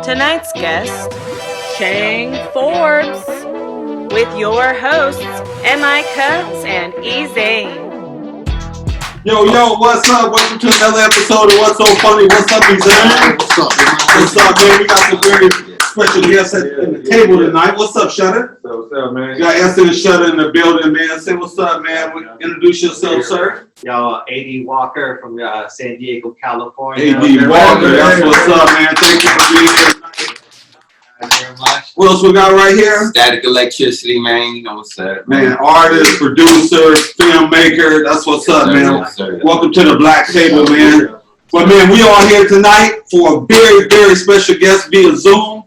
Tonight's guest, Shang Forbes, with your hosts, Kutz and Ezane. Yo, what's up? Welcome to another episode of What's So Funny? What's up, Ezane? What's up, man? We got some very special guests at the table tonight. What's up, Shutter? What's up, man? We got Ezane and Shutter in the building, man. Say what's up, man. Introduce yourself, sir. Yo, A.D. Walker from San Diego, California. A.D. Walker, that's what's up, man. Thank you for being here. Thank you very much. What else we got right here? Static Electricity, man. You know what's up, Man, artist, producer, filmmaker. That's what's up, man. Welcome to the Black Table, man. But, man, we are here tonight for a very, very special guest via Zoom.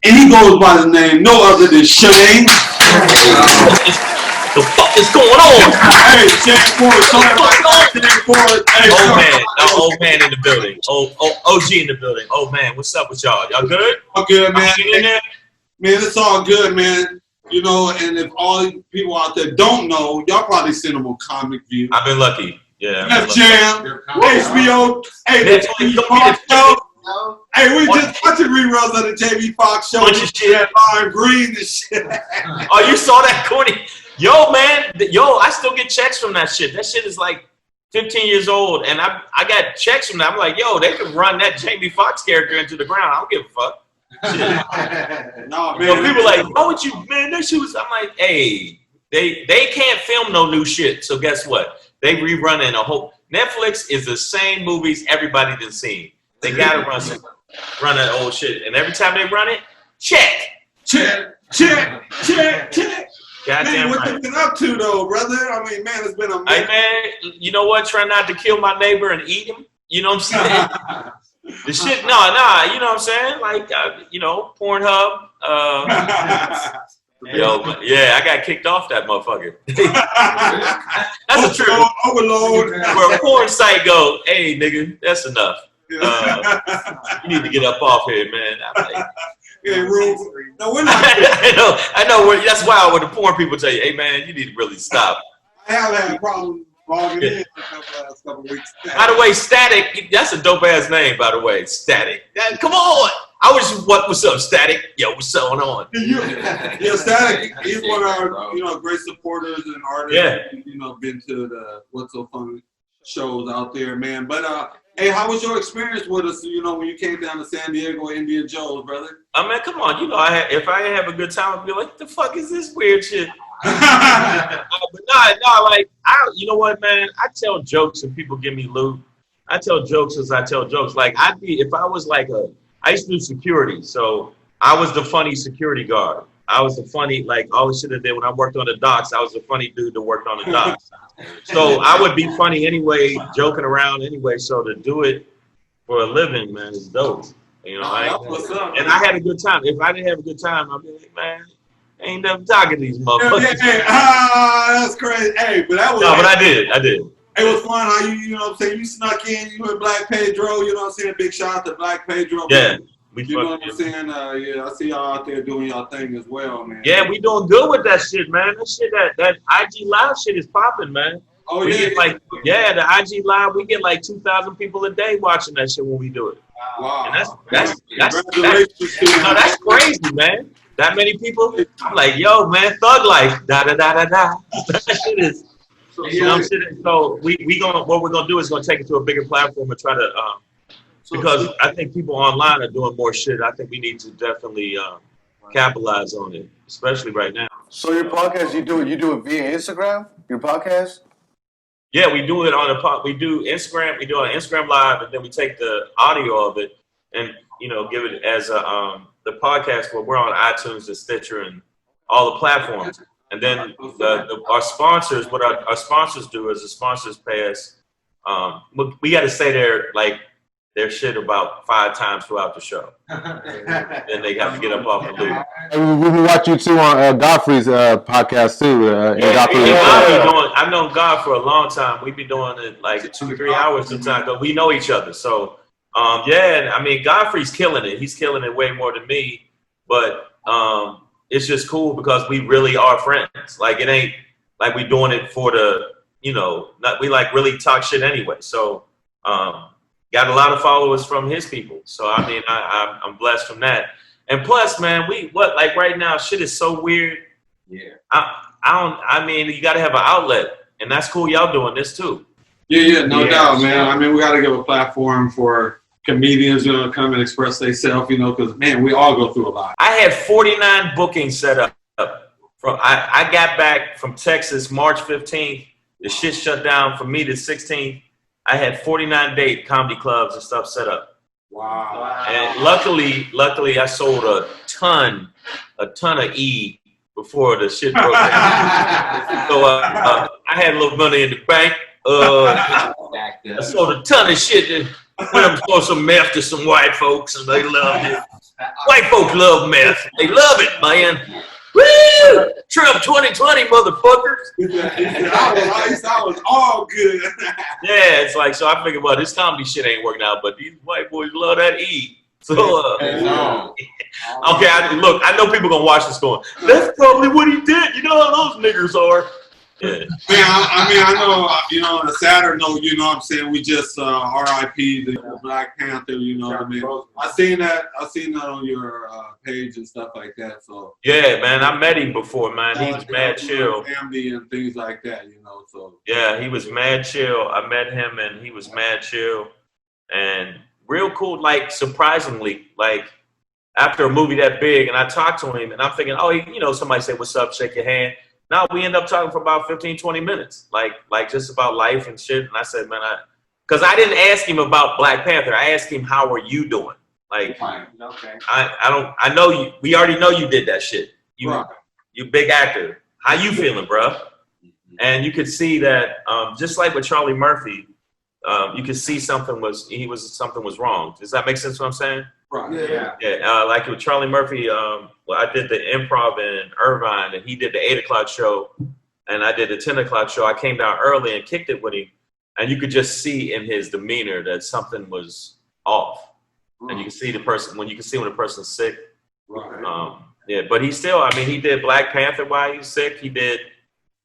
And he goes by the name no other than Shang. The fuck is going on? Hey, Shang Forbes. Old man in the building. OG in the building. Old man, what's up with y'all? Y'all good? I'm good, man. In there? Man, it's all good, man. You know, and if all you people out there don't know, y'all probably seen them on Comic View. I've been lucky. Yeah. F Jam, HBO. Hey, the JB Foxx show. Hey, we just watching reruns of the JB Foxx show. Bunch of shit. Lime Green and shit. Oh, you saw that, Corny? Yo, man. I still get checks from that shit. That shit is like 15 years old, and I got checks from that. I'm like, yo, they could run that JB Foxx character into the ground. I don't give a fuck. No, man. You know, people like, why would you, man? That shit was. I'm like, hey, they can't film no new shit. So guess what? They rerunning a whole. Netflix is the same movies everybody done seen. They gotta run that old shit, and every time they run it, check. Goddamn Man, what right. you been up to though, brother? I mean, man, it's been a minute. Hey man, you know what? Try not to kill my neighbor and eat him. You know what I'm saying? The shit, nah. You know what I'm saying? Like, Pornhub. I got kicked off that motherfucker. That's the truth. Overload. Where a porn site go, hey nigga, that's enough. You need to get up off here, man. I'm like, No, we're not. I know. That's why when the porn people tell you, hey man, you need to really stop. I have had problems logging in the last couple of weeks. By the way, Static, that's a dope ass name, by the way. Static. Come on. I was, what's up, Static? Yo, what's going on? Yeah, Static, he's one of our, great supporters and artists. Yeah. Been to the What's So Funny shows out there, man. But, hey, how was your experience with us, when you came down to San Diego, Indian Joe's, brother? I mean, come on. If I didn't have a good time, I'd be like, the fuck is this weird shit? But you know what, man? I tell jokes and people give me loot. I tell jokes as I tell jokes. Like, if I was like I used to do security, so I was the funny security guard. I was the funny, like, all the shit I did when I worked on the docks, I was the funny dude that worked on the docks. So I would be funny anyway, joking around anyway. So to do it for a living, man, is dope. And I had a good time. If I didn't have a good time, I'd be like, man, I ain't never talking to these motherfuckers. That's crazy. Hey, but that was. No, but I did. It was fun how you snuck in, you and Black Pedro, big shout out to Black Pedro. Yeah. You know what I'm saying? I see y'all out there doing y'all thing as well, man. Yeah, we doing good with that shit, man. That shit, that IG Live shit is popping, man. Oh, we get the IG Live, we get like 2,000 people a day watching that shit when we do it. Wow. And that's crazy, man. That many people? I'm like, yo, man, thug life. Da da da da da. That shit is. So what we're gonna do is gonna take it to a bigger platform and try to because I think people online are doing more shit. I think we need to definitely capitalize on it, especially right now. So your podcast, you do it via Instagram? Your podcast? Yeah, we do it on we do Instagram. We do it on Instagram Live, and then we take the audio of it and give it as the podcast. Where we're on iTunes and Stitcher and all the platforms. And then our sponsors, what our sponsors do is the sponsors pay us. We got to say their shit about 5 times throughout the show. Then they have to get up off the loop. And we watch you too on Godfrey's podcast too. I've known God for a long time. We be doing it like 2-3 hours sometimes because we know each other. So I mean Godfrey's killing it. He's killing it way more than me. But it's just cool because we really are friends. Like it ain't like we doing it for the, you know, we like really talk shit anyway. So got a lot of followers from his people. So I mean, I'm blessed from that. And plus, man, like right now, shit is so weird. Yeah. I mean, you got to have an outlet, and that's cool. Y'all doing this too. Yeah, no doubt, man. I mean, we got to give a platform for comedians, you know, to come and express themselves, you know, because, man, we all go through a lot. I had 49 bookings set up. I got back from Texas March 15th. The shit shut down for me the 16th. I had 49 date comedy clubs and stuff set up. Wow. And luckily, I sold a ton of E before the shit broke down. So I had a little money in the bank. I sold a ton of shit. Went up and sold some meth to some white folks, and they loved it. White folks love meth. They love it, man. Woo! Trump 2020, motherfuckers. That was all good. Yeah, it's like, so I figured, well, this comedy shit ain't working out, but these white boys love that E. So, okay, look, I know people gonna watch this going, that's probably what he did. You know how those niggers are. Yeah. Man, I know, you know, on a sadder note, you know what I'm saying, we just RIP the Black Panther, you know what I mean? I seen that on your page and stuff like that, so. Yeah, man, I met him before, man. He was mad chill. Family and things like that, you know, so. Yeah, he was mad chill. I met him and he was mad chill. And real cool, like, surprisingly, like, after a movie that big, and I talked to him, and I'm thinking, oh, you know, somebody say, what's up, shake your hand. Now we end up talking for about 15, 20 minutes, like just about life and shit. And I said, man, because I didn't ask him about Black Panther. I asked him, how are you doing? Like, Okay. I know you, we already know you did that shit. You big actor. How you feeling, bro? And you could see that, just like with Charlie Murphy, you could see something was wrong. Does that make sense what I'm saying? Right. Yeah. Like with Charlie Murphy, well, I did the improv in Irvine, and he did the 8 o'clock show, and I did the 10 o'clock show. I came down early and kicked it with him, and you could just see in his demeanor that something was off. And you can see when the person's sick. Right. Yeah, but he still, I mean, he did Black Panther while he was sick. He did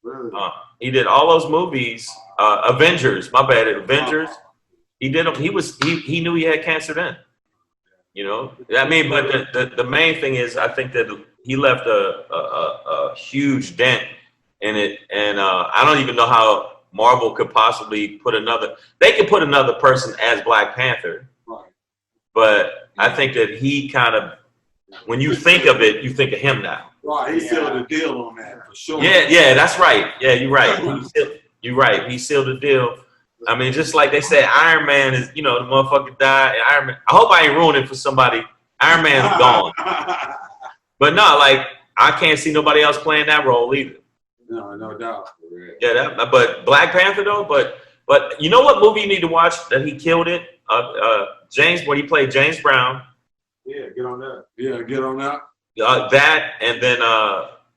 all those movies. Avengers, my bad, Avengers. He did them. He knew he had cancer then. You know, I mean, but the main thing is, I think that he left a huge dent in it, and I don't even know how Marvel could possibly they could put another person as Black Panther, Right. But I think that he kind of, when you think of it, you think of him now. Right, he sealed the deal on that for sure. Yeah, that's right. Yeah, you're right. You're right. He sealed the deal. I mean, just like they said, Iron Man is, you know, the motherfucker died. Iron Man, I hope I ain't ruining it for somebody. Iron Man's gone. But no, like, I can't see nobody else playing that role either. No doubt. Yeah, but Black Panther though, but you know what movie you need to watch that he killed it? When he played James Brown. Yeah, get on that. Yeah, get on that. That, and then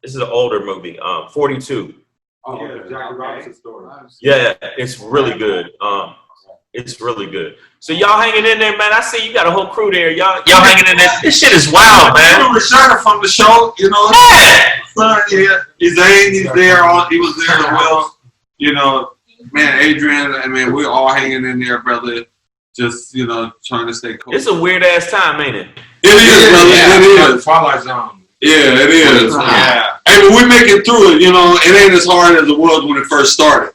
this is an older movie, 42. Oh, yeah, Jackie Robinson's story. Yeah, it's really good. It's really good. So y'all hanging in there, man. I see you got a whole crew there. Y'all hanging in there. This shit is wild, man. You returning from the show, you know. Yeah. Ezane, he's there. He was there as well. You know, man, Adrian. I mean, we're all hanging in there, brother. Just, you know, trying to stay cool. It's a weird ass time, ain't it? It is, brother. Yeah. It is. Twilight Zone. Yeah, it is. Yeah. Hey, but we make it through it. You know, it ain't as hard as it was when it first started.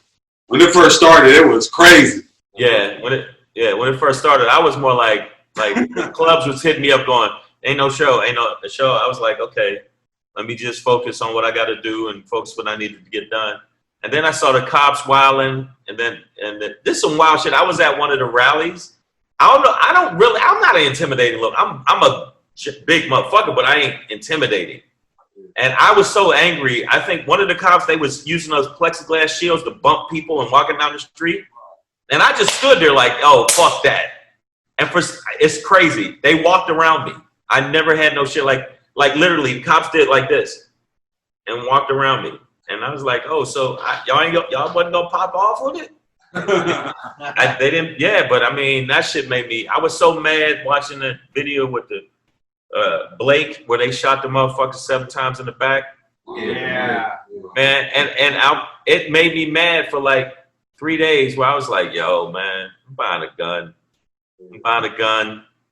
When it first started, it was crazy. Yeah, when it first started, I was more like the clubs was hitting me up going, ain't no show. I was like, okay, let me just focus on what I got to do and focus what I needed to get done. And then I saw the cops wilding, and this is some wild shit. I was at one of the rallies. I'm not an intimidating look. I'm a big motherfucker, but I ain't intimidating. And I was so angry. I think one of the cops, they was using those plexiglass shields to bump people and walking down the street. And I just stood there like, oh, fuck that. And it's crazy. They walked around me. I never had no shit like literally the cops did like this and walked around me. And I was like, oh, so y'all wasn't gonna pop off with it? They didn't. Yeah, but I mean, that shit made me. I was so mad watching the video with the Blake where they shot the motherfucker 7 times in the back. Yeah, man. And it made me mad for like 3 days where I was like, yo, man, I'm buying a gun.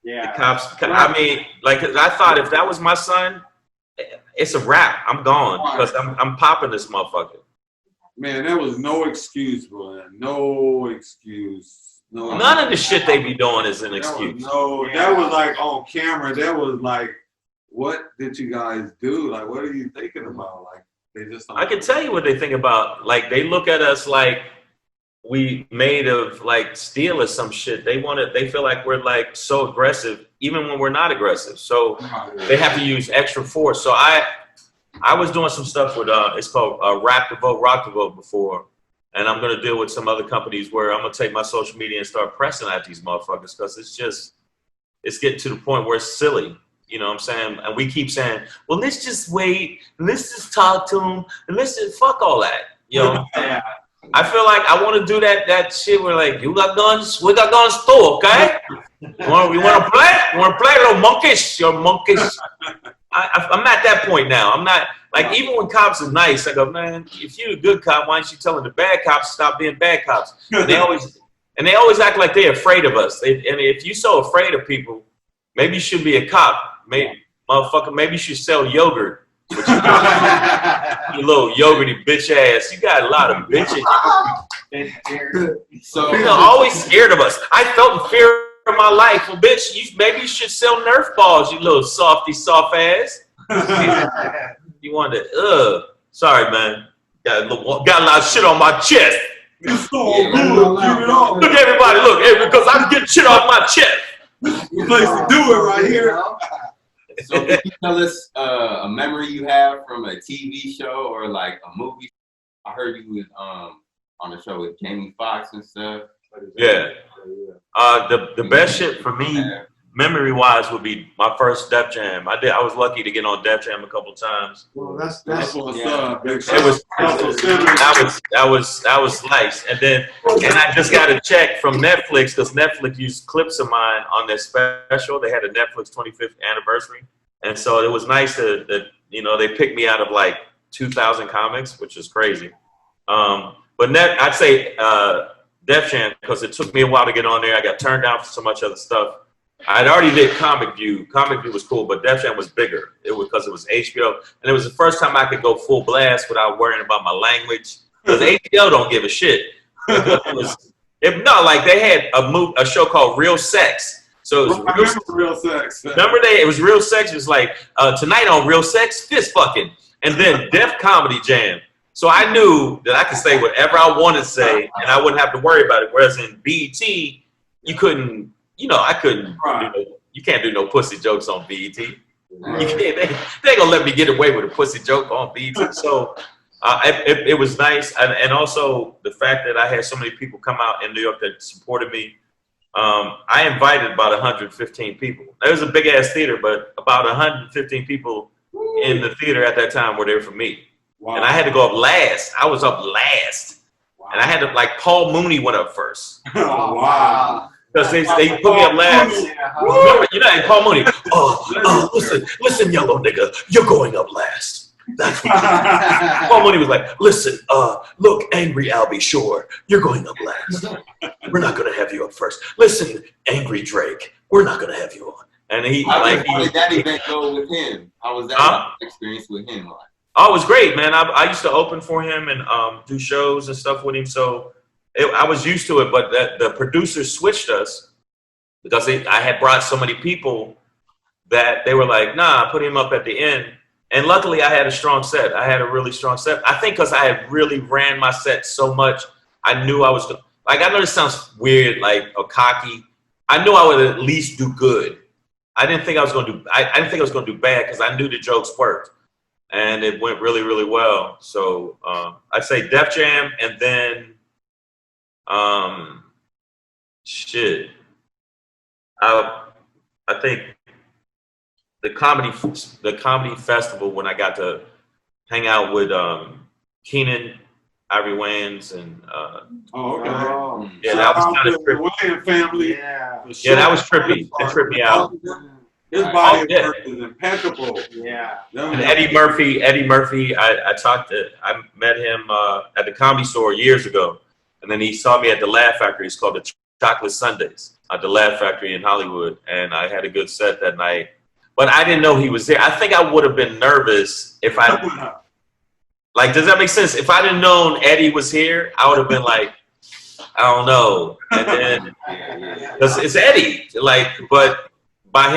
Yeah. The cops, I mean, like, I thought if that was my son, it's a wrap. I'm gone because I'm popping this motherfucker. Man, there was no excuse, bro. No excuse. None of the shit they be doing is an excuse. That was like on camera. That was like, what did you guys do? Like, what are you thinking about? Like, they just. I can tell you what they think about. Like, they look at us like we made of like steel or some shit. They feel like we're like so aggressive, even when we're not aggressive. So they have to use extra force. So I was doing some stuff with it's called Rap the Vote, Rock the Vote before, and I'm gonna deal with some other companies where I'm gonna take my social media and start pressing at these motherfuckers because it's getting to the point where it's silly. You know what I'm saying? And we keep saying, well, let's just wait, let's just talk to them, and let's just fuck all that. You know? Yeah. I feel like I want to do that shit where like, you got guns, we got guns too, okay? You want to play? You want to play, little monkeys? You're monkeys. I'm at that point now. I'm not, like, even when cops are nice, I go, man, if you're a good cop, why aren't you telling the bad cops to stop being bad cops? And they always act like they're afraid of us. And if you're so afraid of people, maybe you should be a cop. Maybe, motherfucker, maybe you should sell yogurt. You little yogurty bitch ass. You got a lot of bitches. So You're always scared of us. I felt fear of my life. Well, bitch, maybe you should sell Nerf balls, you little soft ass. You wanted to, sorry, man. Got a lot of shit on my chest. Look, everybody, look, because I'm getting shit off my chest. Place to do it right here. So can you tell us a memory you have from a TV show or like a movie? I heard you was on a show with Jamie Foxx and stuff. Yeah. The best shit for me, memory-wise, would be my first Def Jam. I was lucky to get on Def Jam a couple times. Well, that's what's up. That was nice. And I just got a check from Netflix because Netflix used clips of mine on their special. They had a Netflix 25th anniversary, and so it was nice that they picked me out of like 2,000 comics, which is crazy. But I'd say Def Jam because it took me a while to get on there. I got turned down for so much other stuff. I'd already did Comic View. Comic View was cool, but Def Jam was bigger. It was because it was HBO, and it was the first time I could go full blast without worrying about my language. Because HBO don't give a shit. They had a show called Real Sex. So it was Real Sex. Remember it was Real Sex. It was like tonight on Real Sex, fist fucking, and then Def Comedy Jam. So I knew that I could say whatever I wanted to say, and I wouldn't have to worry about it. Whereas in BET, you couldn't. I couldn't. You can't do no pussy jokes on BET. You can't. They ain't gonna let me get away with a pussy joke on BET. So it was nice, and also the fact that I had so many people come out in New York that supported me. I invited about 115 people. It was a big ass theater, but about 115 people in the theater at that time were there for me. Wow. And I had to go up last. I was up last, and I had to Paul Mooney went up first. Oh, wow. Because they put me up last. Remember, Paul Mooney. Listen, yellow nigga, you're going up last. That's what Paul Mooney was like. Listen, look, angry Albie Shore, you're going up last. We're not gonna have you up first. Listen, angry Drake, we're not gonna have you on. And how did that event go with him? How was that experience with him like? Oh, it was great, man. I used to open for him and do shows and stuff with him, so. I was used to it, but the producers switched us because I had brought so many people that they were like, nah, put him up at the end. And luckily, I had a strong set. I had a really strong set. I think because I had really ran my set so much, I knew I was I know this sounds weird, or cocky. I knew I would at least do good. I didn't think I was going to do. I didn't think I was going to do bad because I knew the jokes worked, and it went really, really well. So I'd say Def Jam, and then. Shit. I think the comedy festival when I got to hang out with Keenan, Ivory Wayans, and yeah, that was kind of trippy. Family. Yeah, that was trippy. It tripped me out. His Right. body Oh, yeah. work is impeccable. Yeah. And Eddie Murphy, I met him at the Comedy Store years ago. And then he saw me at the Laugh Factory. It's called the Chocolate Sundays at the Laugh Factory in Hollywood. And I had a good set that night. But I didn't know he was there. I think I would have been nervous if I, like, does that make sense? If I didn't known Eddie was here, I would have been like, I don't know. And then, because it's Eddie. Like, but by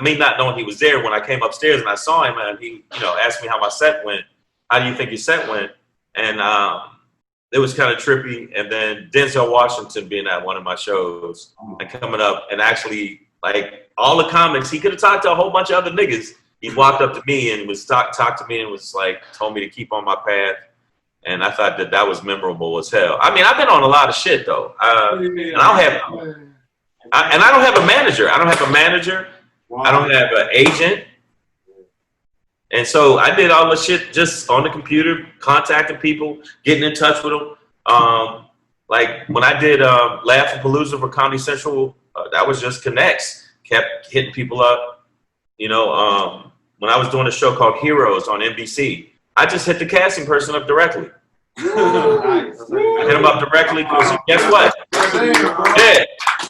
me not knowing he was there, when I came upstairs and I saw him, and he, asked me how my set went. How do you think your set went? And it was kind of trippy. And then Denzel Washington being at one of my shows and coming up and actually, like, all the comics, he could have talked to a whole bunch of other niggas. He walked up to me and was talked to me and was like, told me to keep on my path. And I thought that was memorable as hell. I mean, I've been on a lot of shit though. And I don't have a manager. I don't have a manager. Wow. I don't have an agent. And so I did all the shit just on the computer, contacting people, getting in touch with them. Like when I did Laugh-A-Palooza for Comedy Central, that was just connects. Kept hitting people up. When I was doing a show called Heroes on NBC, I just hit the casting person up directly. I hit them up directly because guess what? Yeah,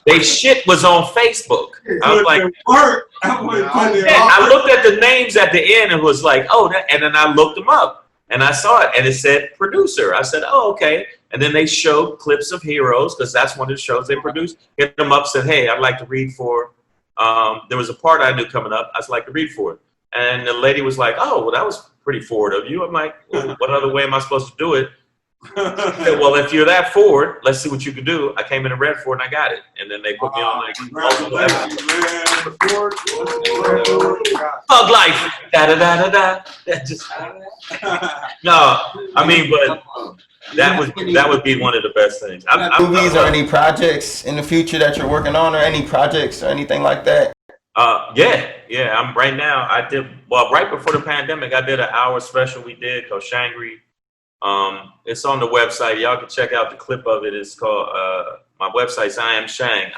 they shit was on Facebook. I was like, I looked at the names at the end and was like, and then I looked them up and I saw it and it said producer. I said, oh, okay. And then they showed clips of Heroes because that's one of the shows they produced. Hit them up, said, hey, I'd like to read for. There was a part I knew coming up. I'd like to read for it. And the lady was like, oh, well, that was pretty forward of you. I'm like, well, what other way am I supposed to do it? She said, well, if you're that forward, let's see what you can do. I came in and read for it and I got it. And then they put me on like Hug life. Da-da-da-da-da. That just no, I mean, but that would be one of the best things. Movies or any projects in the future that you're working on, or any projects or anything like that? Yeah. I'm right now. I did right before the pandemic. I did an hour special we did called Shangri. It's on the website. Y'all can check out the clip of it. It's called my website's I Am Shang,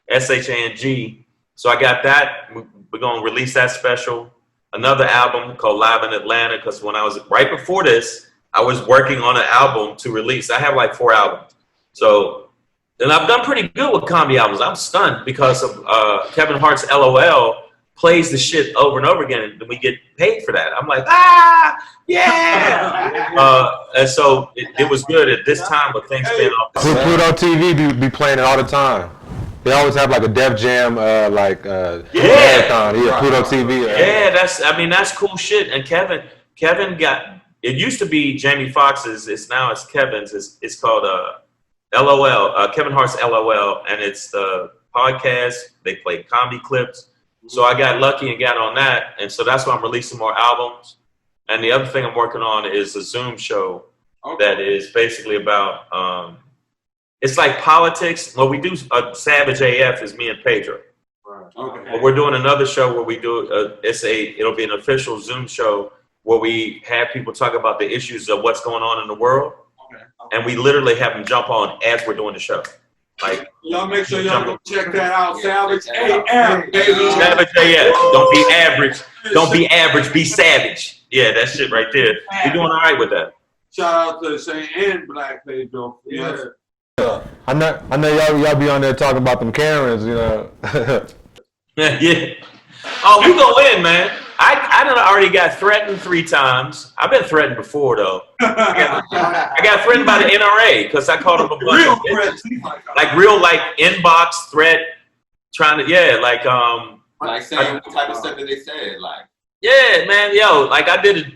IAMSHANG. So I got that. We're gonna release that special. Another album called Live in Atlanta, because when I was right before this, I was working on an album to release. I have like 4 albums. So, and I've done pretty good with comedy albums. I'm stunned because of Kevin Hart's LOL plays the shit over and over again, and we get paid for that. I'm like, yeah. And so it was good at this time with things being off. Pluto TV be playing it all the time. They always have like a Def Jam marathon. Yeah, Pluto TV. Yeah, that's cool shit. And Kevin got, it used to be Jamie Foxx's, it's Kevin's. It's called LOL, Kevin Hart's LOL, and it's the podcast. They play comedy clips. So I got lucky and got on that, and so that's why I'm releasing more albums. And the other thing I'm working on is a Zoom show that is basically about, it's like politics. What we do, Savage AF is me and Pedro. Right. Okay. But we're doing another show where we do, it'll be an official Zoom show where we have people talk about the issues of what's going on in the world. Okay. And we literally have them jump on as we're doing the show. Like, y'all make sure y'all go check that out. Savage AF, baby. Savage AF. Don't be average. Don't be average. Be savage. Yeah, that shit right there. We're doing all right with that. Shout out to Shane and Black Pedro. Yeah. I know y'all be on there talking about them Karens, you know. Yeah. Oh, we go in, man. I done already got threatened 3 times. I've been threatened before though. I got threatened by the NRA because I called them a bunch of bitches. Like real inbox threat, trying to like saying what type of stuff that they said, like. Yeah, man,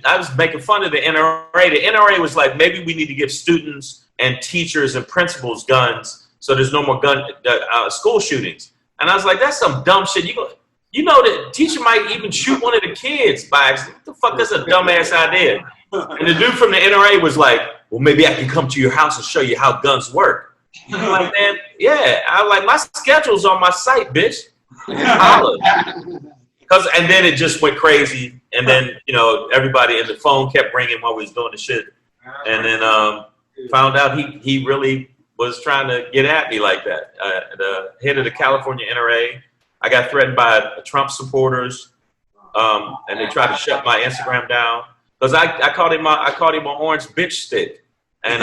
I was making fun of the NRA. The NRA was like, maybe we need to give students and teachers and principals guns so there's no more school shootings. And I was like, that's some dumb shit. You know the teacher might even shoot one of the kids by accident. What the fuck? That's a dumbass idea. And the dude from the NRA was like, well, maybe I can come to your house and show you how guns work. I'm like, man, yeah. I'm like, my schedule's on my site, bitch. And then it just went crazy. And then, everybody in the phone kept ringing while we was doing the shit. And then found out he really was trying to get at me like that. The head of the California NRA I got threatened by Trump supporters, and they tried to shut my Instagram down because I called him an orange bitch stick, and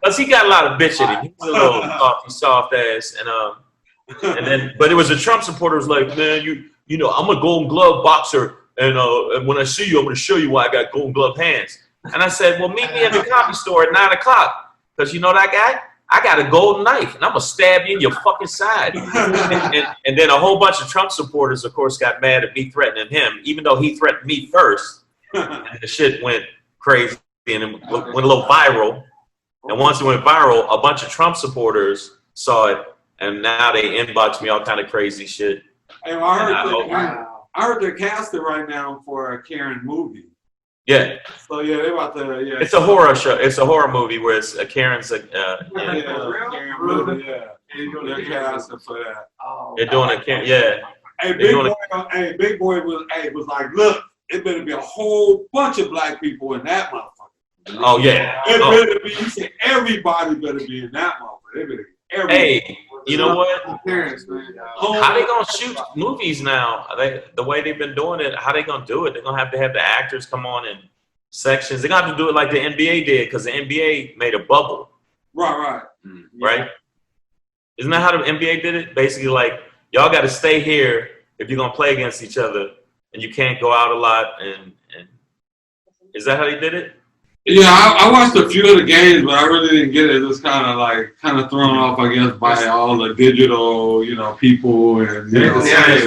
because he got a lot of bitch in him. He was a little soft ass, and then but it was a Trump supporter was like, man, you know, I'm a Golden Glove boxer, and when I see you, I'm gonna show you why I got Golden Glove hands. And I said, well, meet me at the Comedy Store at 9 o'clock, because you know that guy. I got a golden knife, and I'm going to stab you in your fucking side. and then a whole bunch of Trump supporters, of course, got mad at me threatening him, even though he threatened me first. And the shit went crazy and it went a little viral. And once it went viral, a bunch of Trump supporters saw it, and now they inbox me all kind of crazy shit. Hey, I heard they're casting right now for a Karen movie. Yeah. So yeah, they're about to. Yeah. It's a horror show. It's a horror movie where it's Karen's. Karen movie. Yeah. They're casting for that. They're doing a Karen. Yeah. Hey, Big Boy was like, look, it better be a whole bunch of black people in that motherfucker. Oh yeah. It better be. He said everybody better be in that motherfucker. They better. Hey, you know what? Parents, man. How they gonna shoot movies now? The way they've been doing it, how they gonna do it? They're gonna have to have the actors come on in sections. They're gonna have to do it like the NBA did, because the NBA made a bubble. Right. Right? Isn't that how the NBA did it? Basically, like, y'all got to stay here if you're gonna play against each other, and you can't go out a lot. And is that how they did it? Yeah, I watched a few of the games, but I really didn't get it. It was kind of thrown off, I guess, by all the digital, people, and no fans.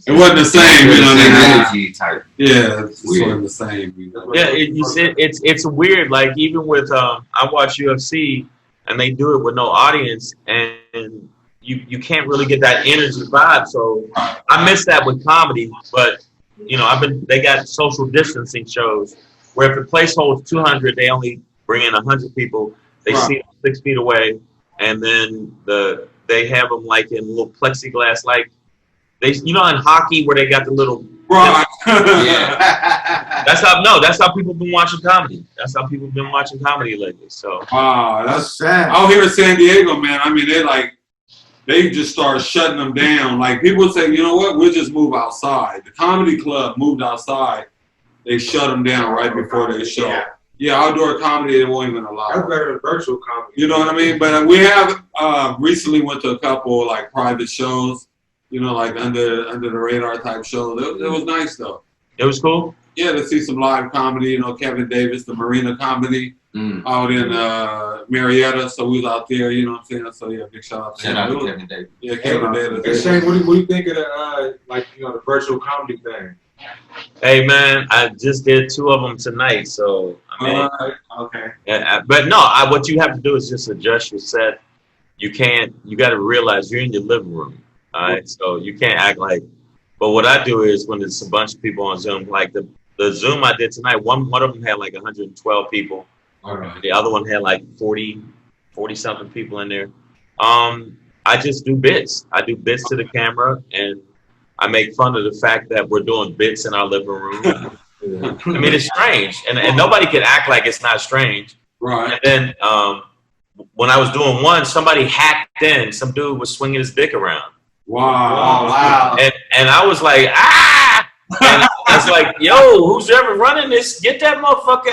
It wasn't the same, energy type. Yeah, it wasn't the same. Yeah, it's weird. Like even with I watch UFC, and they do it with no audience, and you can't really get that energy vibe. So I miss that with comedy, but. They got social distancing shows where if the place holds 200, they only bring in 100 people. They see them 6 feet away, and then they have them like in little plexiglass, like in hockey where they got the little. Right. Yeah. That's how people been watching comedy. That's how people been watching comedy lately. So. Wow, that's sad. Out here in San Diego, man. I mean, they just started shutting them down. Like, people say, you know what, we'll just move outside. The comedy club moved outside. They shut them down right before they show. Yeah, outdoor comedy, they won't even allow. That's better than virtual comedy. You know what I mean? But we have recently went to a couple, like, private shows, like under the radar type shows. It was nice, though. It was cool? Yeah, to see some live comedy. Kevin Davis, the Marina Comedy. Out in Marietta, so we was out there, you know what I'm saying? So yeah, big shout out to Kevin Davis. Yeah, Kevin Davis. Hey Shane, what do you think of the virtual comedy thing? Hey man, I just did 2 of them tonight, so I mean, okay. Yeah, but no, what you have to do is just adjust your set. You got to realize you're in your living room, all right? So you can't act like. But what I do is when there's a bunch of people on Zoom, like the Zoom I did tonight, one of them had like 112 people. Right. The other one had like 40 something people in there. I just do bits. I do bits to the camera, and I make fun of the fact that we're doing bits in our living room. I mean, it's strange, and nobody can act like it's not strange. Right. And then when I was doing one, somebody hacked in. Some dude was swinging his dick around. Wow. And I was like, ah! And I was like, yo, who's ever running this? Get that motherfucker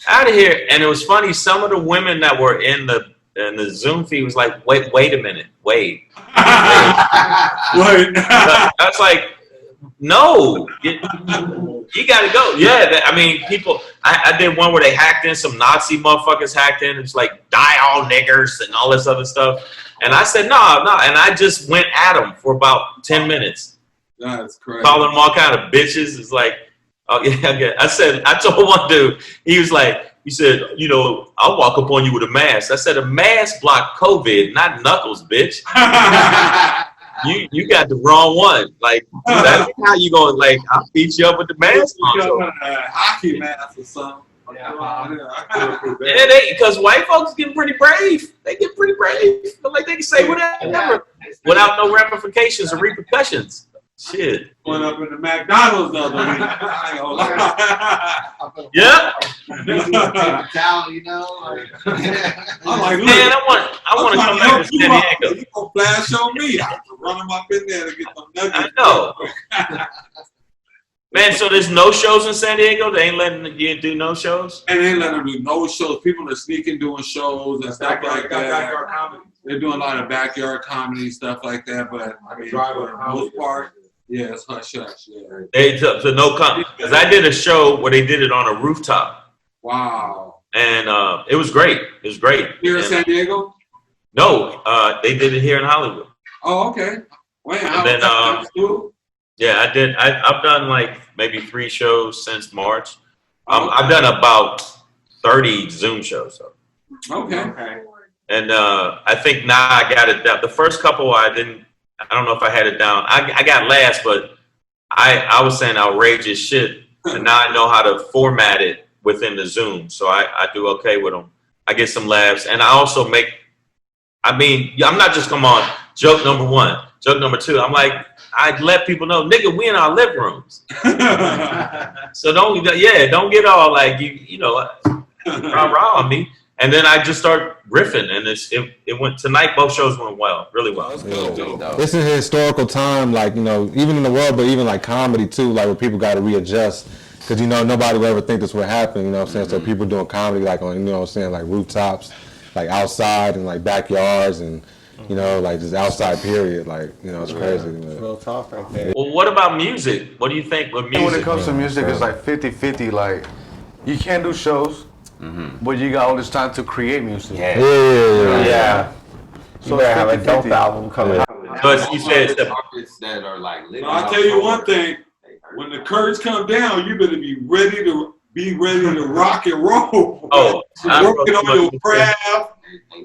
out of here. And it was funny, some of the women that were in the Zoom feed was like, wait a minute, wait. I was like, no, you gotta go. Yeah, I mean, people, I did one where they hacked in, some Nazi motherfuckers hacked in, it's like, die all niggers and all this other stuff. And I said, no, and I just went at them for about 10 minutes. That's crazy. Calling them all kind of bitches. It's like, oh yeah, I told one dude, he said, I'll walk up on you with a mask. I said, a mask block COVID, not knuckles, bitch. You got the wrong one. Like, that's how you gonna, like, I'll beat you up with the mask on. Hockey mask or something. Yeah, because white folks get pretty brave. They get pretty brave. Like, they can say whatever without no ramifications or repercussions. Shit. Went up in the McDonald's the other week. Yep. Paper towel, you know. Like, I'm like, look, Man, I want to come back to San Diego. You gonna flash on me? I have to run them up in there to get them nuggets. I know. Man, so there's no shows in San Diego? They ain't letting you do no shows? And they ain't letting them do no shows. People are sneaking doing shows and stuff like that. Backyard comedy. They're doing a lot of backyard comedy, stuff like that. But I mean, for the most part, yeah, it's hush hush. Yeah. So no comedy. Because I did a show where they did it on a rooftop. Wow. And it was great. It was great. Here in San Diego? No, they did it here in Hollywood. Oh, okay. Wait, And then, yeah, I did. I've done like maybe 3 shows since March. I've done about 30 Zoom shows. So. Okay. And I think now I got it down. The first couple I don't know if I had it down. I got last, but I was saying outrageous shit. And now I know how to format it within the Zoom. So I do okay with them. I get some laughs. And I also I'm not just come on joke number 1, joke number 2. I'm like, I let people know, nigga, we in our living rooms. So don't get all like, you know, rah on me. And then I just start riffing, and it went tonight. Both shows went well, really well. This is a historical time, like, you know, even in the world, but even like comedy too, like where people got to readjust, because you know nobody would ever think this would happen. You know what I'm saying? So people doing comedy like on, you know what I'm saying, like rooftops, like outside and like backyards, and you know, like just outside period. Like, you know, it's crazy. Real talk right there. Well, what about music? What do you think with music? When it comes to music, it's like 50-50. Like, you can't do shows, but you got all this time to create music. Yeah. So You better have a 50-50. dope album coming out. But you said it's artists that are like living. I'll tell you one thing. When the curtains come down, you better be ready to rock and roll. Oh, Working on your craft.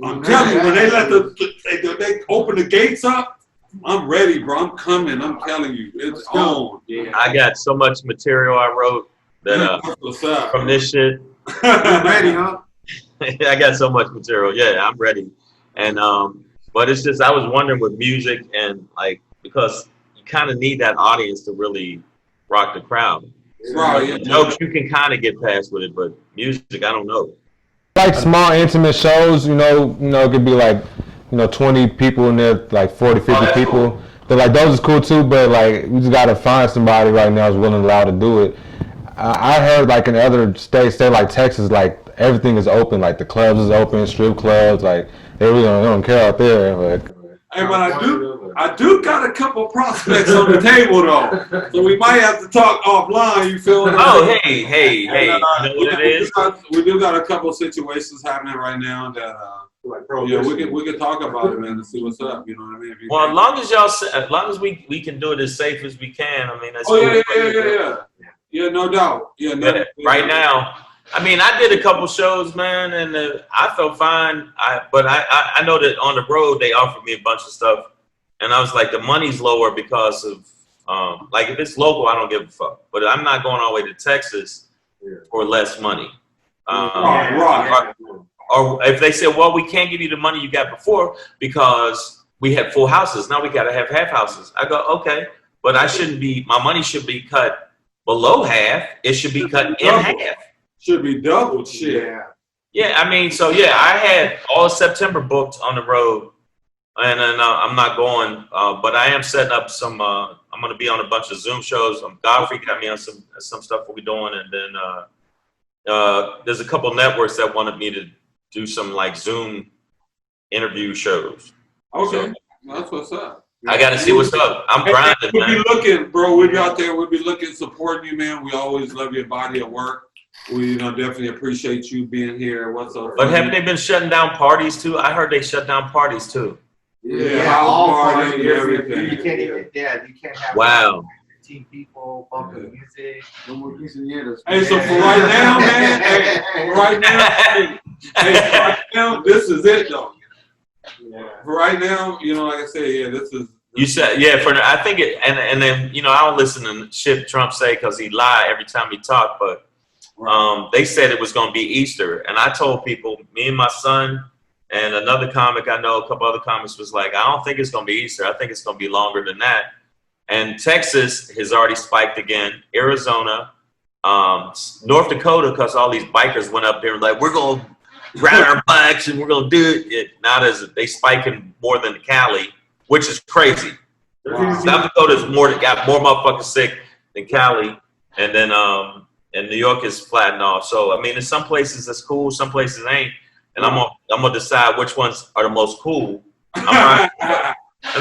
I'm telling you, when they open the gates up, I'm ready, bro. I'm coming. I'm telling you, it's on. Yeah. I got so much material I wrote that What's up? from this shit. You ready, huh? I got so much material. Yeah, I'm ready. And but it's just I was wondering with music and like because you kind of need that audience to really rock the crowd. Right. Jokes you can kind of get past with it, but music I don't know. Like small intimate shows, you know, it could be like, you know, 20 people in there, like 40, 50 people. Cool. But like those is cool too, but like we just gotta find somebody right now who's willing and allowed to do it. I heard like in other states, say like Texas, like everything is open, like the clubs is open, strip clubs, like they really don't care out there. Like, Hey, but I do got a couple prospects on the table though, so we might have to talk offline. You feel? Oh, hey, you know what it is? We do got a couple situations happening right now that we can talk about it, man, and see what's up. You know what I mean? Well, as long as we can do it as safe as we can. I mean, that's yeah, no doubt. Yeah, right now. I mean, I did a couple shows, man, and I felt fine. But I know that on the road they offered me a bunch of stuff, and I was like, the money's lower because of like if it's local, I don't give a fuck. But I'm not going all the way to Texas for less money. Right. Or if they say, well, we can't give you the money you got before because we had full houses. Now we got to have half houses. I go, okay, but my money should be cut below half. It should be cut in half. Should be doubled, shit. Yeah, I mean, so yeah, I had all September booked on the road, and then I'm not going, but I am setting up some. I'm going to be on a bunch of Zoom shows. Godfrey got me on some stuff we're doing, and then there's a couple networks that wanted me to do some like Zoom interview shows. Okay, that's what's up. I got to see what's up. I'm grinding, we'll man. be looking, bro. We'll be out there. We'll be looking, supporting you, man. We always love your body of work. We definitely appreciate you being here. What's up? But haven't they been shutting down parties too? I heard they shut down parties too. House party, everything. You can't even, you can't have Wow. 15 people bumping music. No more quinceañeras. Hey, so for right now, man, right now, this is it though. For right now, like I said, this is. You said, I think it, and then, I don't listen to shit Trump say because he lie every time he talk, but they said it was going to be Easter. And I told people, me and my son and another comic I know, a couple other comics was like, I don't think it's going to be Easter. I think it's going to be longer than that. And Texas has already spiked again. Arizona, North Dakota, because all these bikers went up there and like, we're going to ride our bikes and we're going to do it. Not as they spiking more than Cali, which is crazy. Wow. South Dakota's got more motherfuckers sick than Cali, and then and New York is flattened off. So I mean, in some places it's cool, some places ain't, and I'm gonna decide which ones are the most cool. And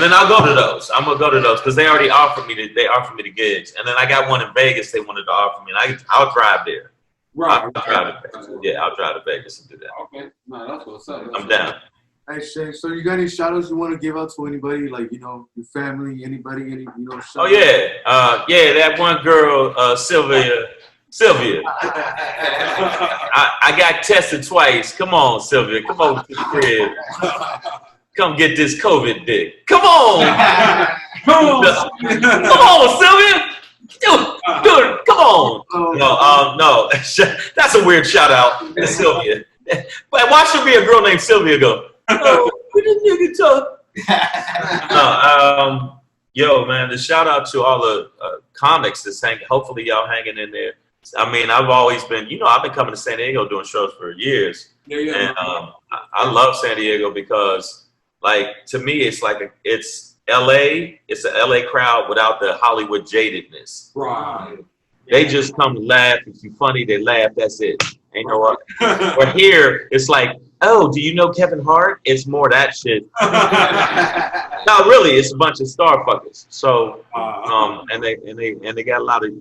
then I'll go to those. I'm gonna go to those because they already offered me the gigs, and then I got one in Vegas they wanted to offer me, and I'll drive there. Right. I'll drive to Vegas. Yeah, I'll drive to Vegas and do that. Okay, no, that's what's up. I'm down. Hey Shang, so you got any shout outs you want to give out to anybody, like, you know, your family, anybody, any, you know, shout Oh yeah, that one girl, Sylvia. I got tested twice. Come on, Sylvia. Come on to the crib. Come get this COVID dick. Come on. Come on, Sylvia. Dude, come on. No. That's a weird shout out to Sylvia. But why should be a girl named Sylvia go, oh, we didn't nigga talk. Yo, man, the shout out to all the comics that's hopefully y'all hanging in there. I mean, I've always been, I've been coming to San Diego doing shows for years. Yeah. And I love San Diego because, like, to me, it's like it's LA. It's an LA crowd without the Hollywood jadedness. Right. They just come to laugh. If you're funny, they laugh. That's it. Ain't no other. But here, it's like, oh, do you know Kevin Hart? It's more that shit. No, really, it's a bunch of star fuckers. So, and they got a lot of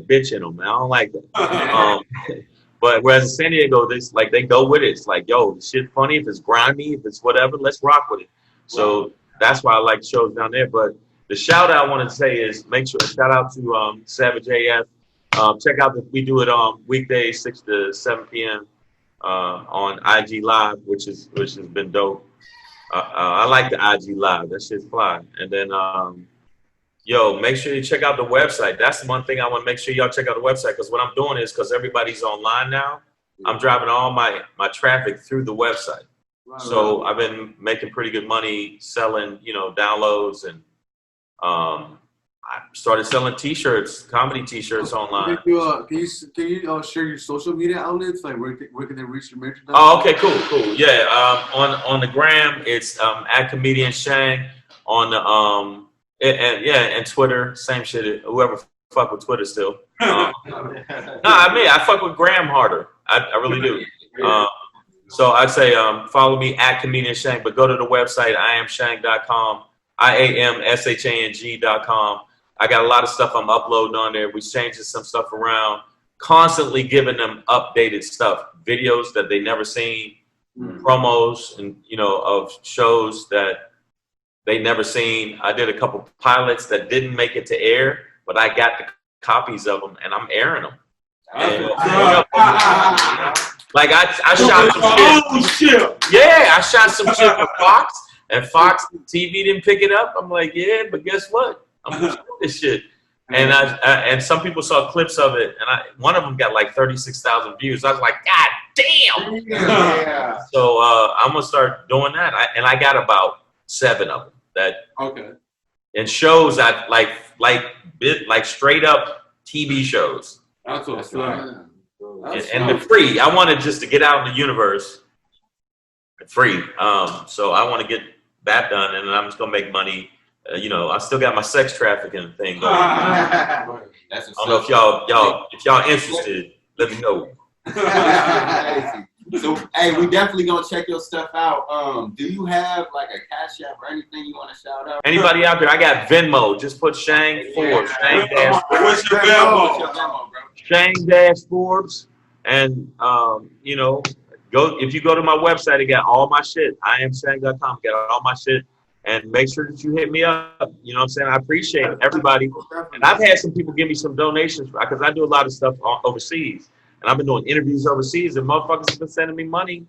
bitch in them. Man. I don't like that. But whereas in San Diego, they go with it. It's like, yo, this shit funny. If it's grimy, if it's whatever, let's rock with it. So that's why I like shows down there. But the shout out I want to say is make sure shout out to Savage AF. Check out we do it on weekdays 6 to 7 p.m. On IG Live, which has been dope. I like the IG Live. That shit's fly. And then, make sure you check out the website. That's the one thing I want to make sure y'all check out the website, because what I'm doing is, because everybody's online now, I'm driving all my traffic through the website. Right, so I've been making pretty good money selling, downloads, and I started selling T-shirts, comedy T-shirts online. Can you share your social media outlets? Like, where can they reach your merchandise? Oh, okay, cool. Yeah, on the gram, it's at Comedian Shang. On the and Twitter, same shit. Whoever fuck with Twitter still. I fuck with Graham harder. I really do. So I'd say follow me at Comedian Shang, but go to the website iamshang.com, iamshang.com. I got a lot of stuff I'm uploading on there. We're changing some stuff around, constantly giving them updated stuff, videos that they never seen, promos, and of shows that they never seen. I did a couple pilots that didn't make it to air, but I got the copies of them and I'm airing them. And, like I shot some shit. Yeah, I shot some shit for Foxx, and Fox TV didn't pick it up. I'm like, yeah, but guess what? I'm pushing this shit. And and some people saw clips of it, and one of them got like 36,000 views. I was like, God damn! Yeah. So I'm gonna start doing that, and I got about 7 of them that. Okay. And shows I like straight up TV shows. That's what's right. And the free. I wanted just to get out in the universe. Free. So I want to get that done, and then I'm just gonna make money. I still got my sex trafficking thing going. I don't know if y'all interested. Let me know. So, hey, we definitely gonna check your stuff out. Do you have like a Cash App or anything you want to shout out? Anybody out there? I got Venmo. Just put Shang Forbes. What's your Venmo, bro? Shang-Forbes, and if you go to my website, it got all my shit. iamshang.com. Got all my shit. And make sure that you hit me up. You know what I'm saying? I appreciate everybody. And I've had some people give me some donations because I do a lot of stuff overseas. And I've been doing interviews overseas, and motherfuckers have been sending me money.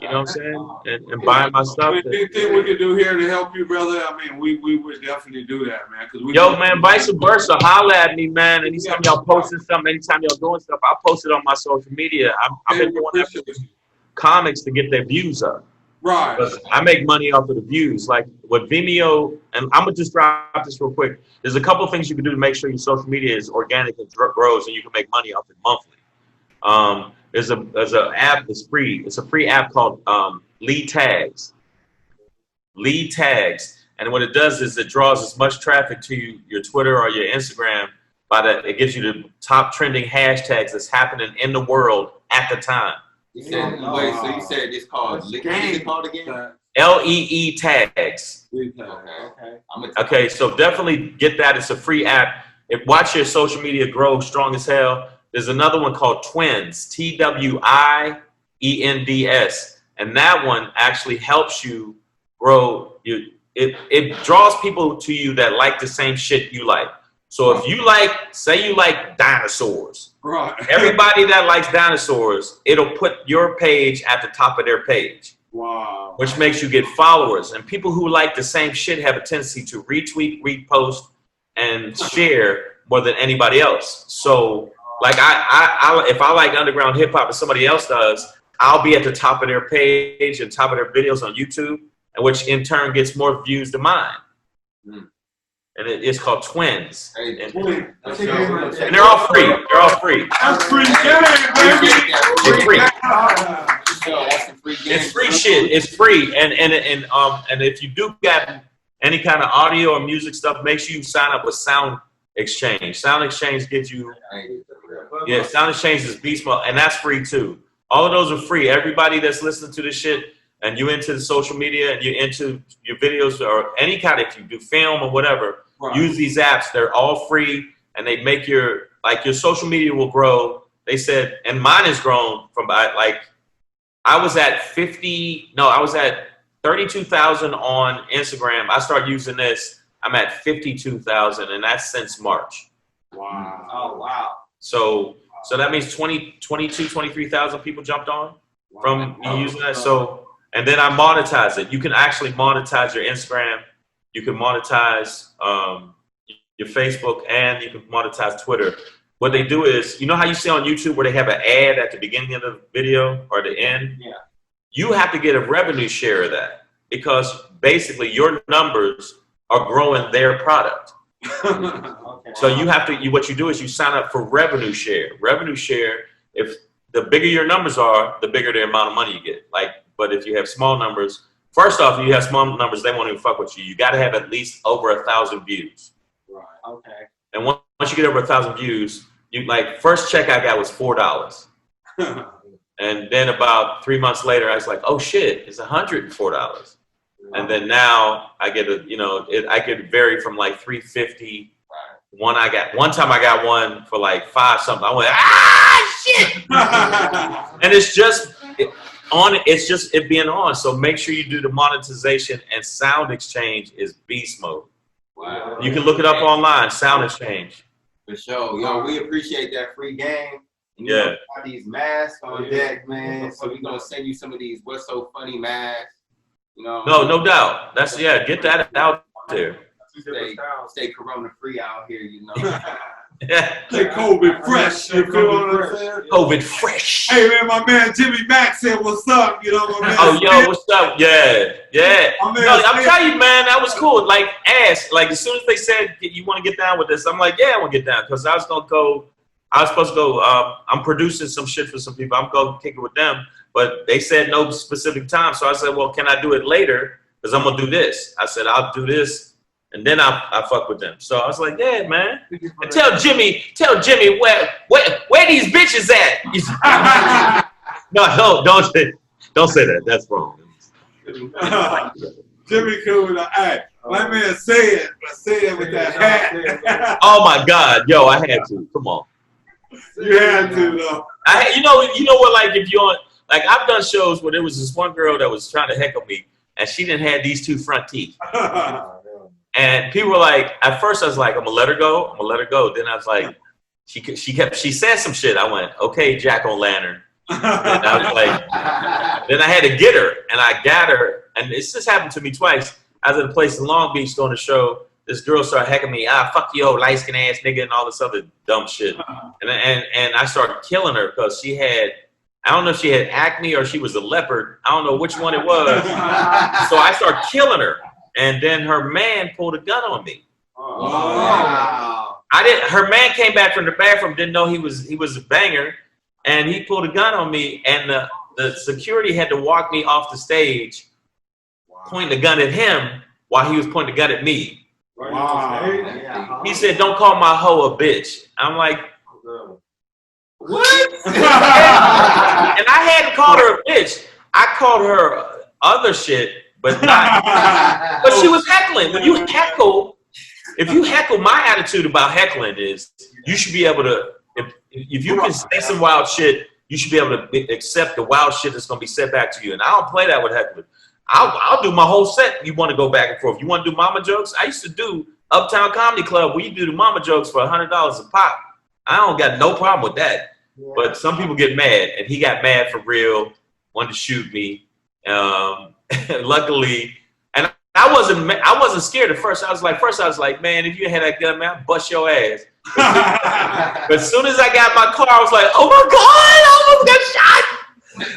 You know what I'm saying? And buying my stuff. Anything we can do here to help you, brother? I mean, we would definitely do that, man. Man, vice versa. Holla at me, man. Anytime y'all posting something, anytime y'all doing stuff, I'll post it on my social media. I've been doing that for comics to get their views up. Right. Because I make money off of the views. Like with Vimeo, and I'm gonna just drop this real quick. There's a couple of things you can do to make sure your social media is organic and grows, and you can make money off it monthly. There's an app that's free. It's a free app called Lead Tags. Lead Tags, and what it does is it draws as much traffic to your Twitter or your Instagram. It gives you the top trending hashtags that's happening in the world at the time. You said, wait, so you said it's called, what is it called again? LEE Tags. Okay, so definitely get that. It's a free app. Watch your social media grow strong as hell. There's another one called Twins, TWIENDS. And that one actually helps you grow. It draws people to you that like the same shit you like. So if you say you like dinosaurs, right. Everybody that likes dinosaurs, it'll put your page at the top of their page. Wow. Which makes you get followers. And people who like the same shit have a tendency to retweet, repost, and share more than anybody else. So like if I like underground hip hop and somebody else does, I'll be at the top of their page and top of their videos on YouTube, and which in turn gets more views than mine. And it's called Twins. And they're all free. They're all free. That's free game, baby. It's free. It's free shit. It's free. And if you do get any kind of audio or music stuff, make sure you sign up with Sound Exchange. Sound Exchange gives you Sound Exchange is beast mode, and that's free too. All of those are free. Everybody that's listening to this shit and you into the social media and you into your videos or any kind of, if you do film or whatever, use these apps. They're all free, and they make your social media will grow. They said, and mine has grown from I was at 32,000 on Instagram. I started using this. I'm at 52,000, and that's since March. Wow. Oh, wow. So that means 23,000 people jumped on from me using that. So, and then I monetize it. You can actually monetize your Instagram. You can monetize your Facebook, and you can monetize Twitter. What they do is, you know how you see on YouTube where they have an ad at the beginning of the video or the end? Yeah. You have to get a revenue share of that, because basically your numbers are growing their product. Okay. So you have to, what you do is you sign up for revenue share. Revenue share, if the bigger your numbers are, the bigger the amount of money you get. But if you have small numbers, first off, if you have small numbers, they won't even fuck with you. You got to have at least over 1,000 views. Right. Okay. And once you get over 1,000 views, first check I got was $4. And then about 3 months later, I was like, oh shit, it's $104. And then now I get I could vary from like $350. One time I got one for like $5 something. I went, shit. And it's just it being on. So make sure you do the monetization, and Sound Exchange is beast mode. Wow. You can look it up online, Sound Exchange. For sure. Yo, we appreciate that free game. And yeah. Got these masks on deck, man. So we're gonna send you some of these What's So Funny masks. No doubt. Get that out there. Stay corona free out here, Yeah. Stay COVID fresh. You feel what I'm saying? COVID fresh. Hey man, my man Jimmy Mack said, "What's up?" You know what I mean? Oh yo, what's up? Yeah. I'm telling you, man, that was cool. As soon as they said you want to get down with this, I'm like, yeah, I want to get down, because I was supposed to go. I'm producing some shit for some people. I'm going to kick it with them. But they said no specific time. So I said, well, can I do it later? Because I'm going to do this. I said, I'll do this, and then I fuck with them. So I was like, yeah, man. And tell Jimmy where these bitches at. No, don't say that. That's wrong. Jimmy cool. Hey, my man say it, but say it with that hat. Oh my God, yo, I had to. Come on. You had to though. You know what? If you're on. I've done shows where there was this one girl that was trying to heckle me, and she didn't have these two front teeth. And people were like, at first I was like, I'm gonna let her go. Then I was like, she said some shit. I went, okay, Jack-o'-lantern. And I was like, then I had to get her, and I got her, and it's just happened to me twice. I was at a place in Long Beach doing a show. This girl started heckling me, fuck you, old light skin ass nigga, and all this other dumb shit. And I started killing her because she had I don't know if she had acne or she was a leopard. I don't know which one it was. So I started killing her. And then her man pulled a gun on me. Wow. Her man came back from the bathroom, didn't know he was a banger, and he pulled a gun on me, and the security had to walk me off the stage, pointing the gun at him while he was pointing the gun at me. Wow. He said, "Don't call my hoe a bitch." I'm like, what? And I hadn't called her a bitch. I called her other shit, but not. But she was heckling. When you heckle, if you heckle, my attitude about heckling is you should be able to. If you can say some wild shit, you should be able to accept the wild shit that's gonna be said back to you. And I don't play that with heckling. I'll do my whole set. You want to go back and forth? You want to do mama jokes? I used to do Uptown Comedy Club where you do the mama jokes for $100 a pop. I don't got no problem with that. Yeah. But some people get mad, and he got mad for real. Wanted to shoot me. Luckily, and I wasn't scared at first. I was like, man, if you had that gun, man, I'd bust your ass. But as soon as I got my car, I was like, oh my God, I almost got shot.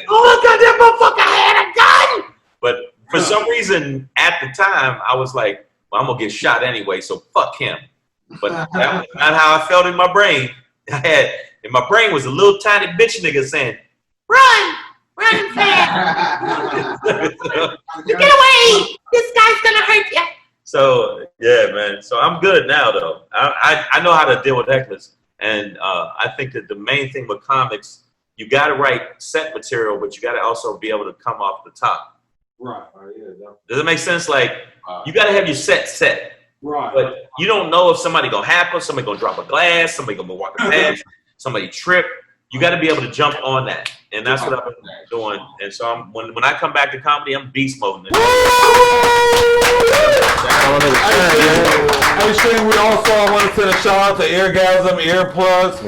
Oh my God, that motherfucker had a gun. But for some reason, at the time, I was like, well, I'm going to get shot anyway, so fuck him. But that was not how I felt in my brain. In my brain was a little tiny bitch nigga saying, run fast. Get away. This guy's going to hurt you. So, yeah, man. So I'm good now, though. I know how to deal with hecklers. And I think that the main thing with comics, you got to write set material, but you got to also be able to come off the top. Right. Does it make sense? Like, you got to have your set. Right. But you don't know if somebody going to happen, somebody going to drop a glass, somebody going to walk past, somebody trip. You got to be able to jump on that. And that's what I've been doing. And so when I come back to comedy, I'm beast moding it. Hey, Shane, we also want to send a shout out to Eargasm, earplugs,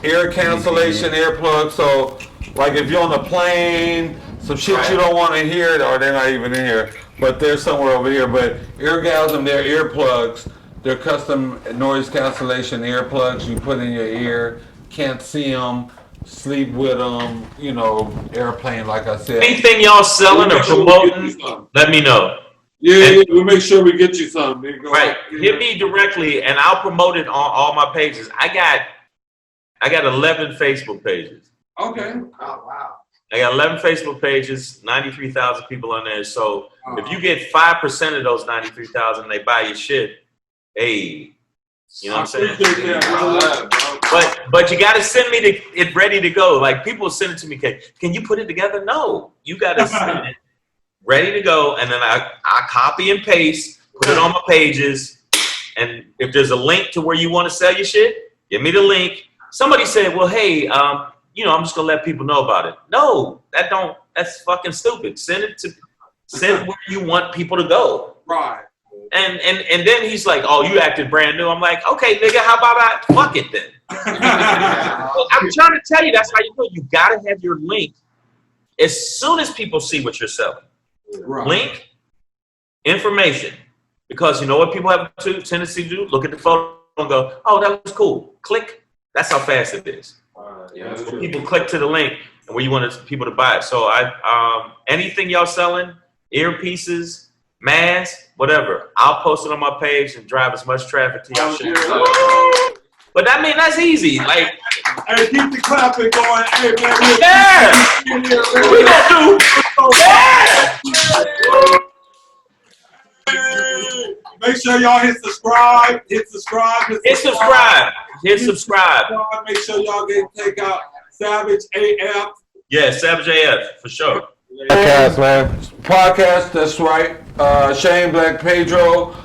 ear cancellation, earplugs. So, like, if you're on the plane, some shit you don't want to hear, or they're not even in here, but they're somewhere over here. But Eargasm, they're earplugs. They're custom noise cancellation earplugs you put in your ear. Can't see them, sleep with them, you know, airplane, like I said. Anything y'all selling or promoting, let me know. Yeah, we'll make sure we get you some. Right, hit me directly, and I'll promote it on all my pages. I got 11 Facebook pages. Okay. Oh, wow. I got 11 Facebook pages, 93,000 people on there. So if you get 5% of those 93,000, they buy your shit. Hey, you know what I'm saying? But you got to send me it ready to go. Like, people send it to me. Can you put it together? No, you got to send it ready to go, and then I copy and paste, put it on my pages. And if there's a link to where you want to sell your shit, give me the link. Somebody said, well, hey, you know, I'm just gonna let people know about it. No, that's fucking stupid. Send it where you want people to go. Right. And then he's like, oh, you acted brand new. I'm like, okay, nigga, how about I fuck it then? I'm trying to tell you, that's how you do it. You gotta have your link as soon as people see what you're selling. Right. Link, information. Because you know what people have a tendency to do? Look at the photo and go, oh, that was cool. Click. That's how fast it is. So people click to the link and where you want people to buy it. So anything y'all selling, earpieces, masks, whatever, I'll post it on my page and drive as much traffic to y'all shit. But I mean, that's easy. Like, hey, keep the clapping going. Hey, man, we gonna do. Make sure y'all hit subscribe. Hit subscribe. Make sure y'all take out Savage AF. Yeah, Savage AF for sure. Podcast, man. Podcast, that's right. Shane Black Pedro.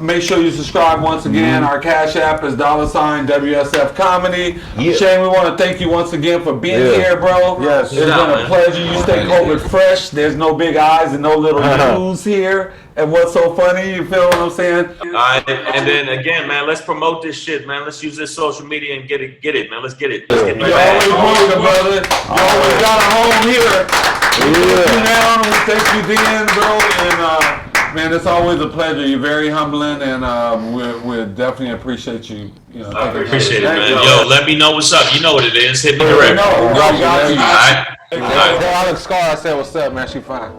Make sure you subscribe once again. Our Cash App is $ WSF Comedy. Yeah. Shane, we want to thank you once again for being here, bro. Yes. It's been a pleasure. You stay COVID fresh. There's no big eyes and no little news here. And what's so funny, you feel what I'm saying? All right, and then again, man, let's promote this shit, man. Let's use this social media and get it, man. Let's get it. Let's get it. You always welcome, brother. You always got a home here. We thank you now, and we thank you then, bro. And man, man, it's always a pleasure. You're very humbling, and we definitely appreciate you. I appreciate it, man. Yo, let me know what's up. You know what it is. Hit me direct. Got you. All right. Alex Scar, I said, what's up, man? She fine.